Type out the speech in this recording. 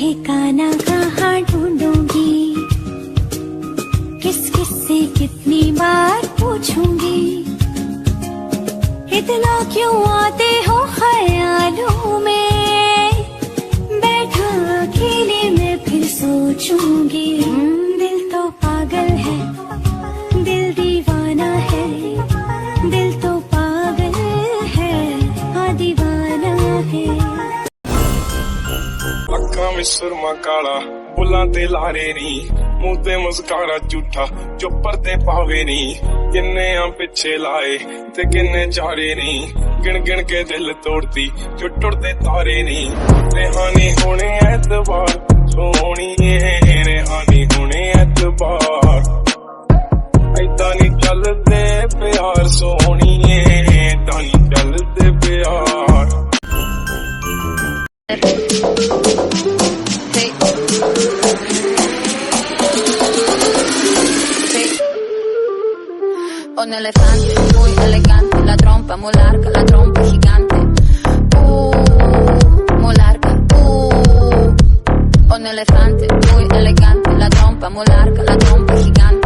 ठिकाना कहाँ ढूंढूंगी, किस किस से कितनी बार पूछूंगी, इतना क्यों आते हो ख्यालों में, बैठा अकेले में फिर सोचूंगी। दिल तो पागल है, दिल दीवाना है, दिल तो पागल है, हाँ दीवाना है। ਅੱਖਾਂ ਵਿੱਚ ਸੁਰਮਾ ਕਾਲਾ, ਬੁੱਲਾਂ ਤੇ ਲਾਰੇ ਨੀ, ਮੂੰਹ ਤੇ ਮੁਸਕਾਰਾ ਝੂਠਾ, ਜੋ ਪਰਦੇ ਪਾਵੇ ਨੀ, ਕਿੰਨੇ ਆ ਪਿੱਛੇ ਲਾਏ ਤੇ ਕਿੰਨੇ ਚਾਰੇ ਨੀ, ਗਿਣ ਗਿਣ ਕੇ ਦਿਲ ਤੋੜਦੀ ਜੋ ਟੁੱਟਦੇ ਤਾਰੇ ਨੀ। ਰਿਹਾਨੀ ਹੋਣੇ ਐਤਵਾਰ ਸੋਹਣੀਏ, ਰਿਹਾਨੀ ਹੋਣੇ ਐਤਵਾਰ, ਏਦਾਂ ਨੀ ਚੱਲਦੇ ਪਿਆਰ ਸੋਹਣੀਏ, ਏਦਾਂ ਨੀ ਚੱਲਦੇ ਪਿਆਰ। Ho un elefante muy elegante, la trompa muy larga, la trompa gigante. Muy larga. Ho un elefante muy elegante, la trompa muy larga, la trompa gigante.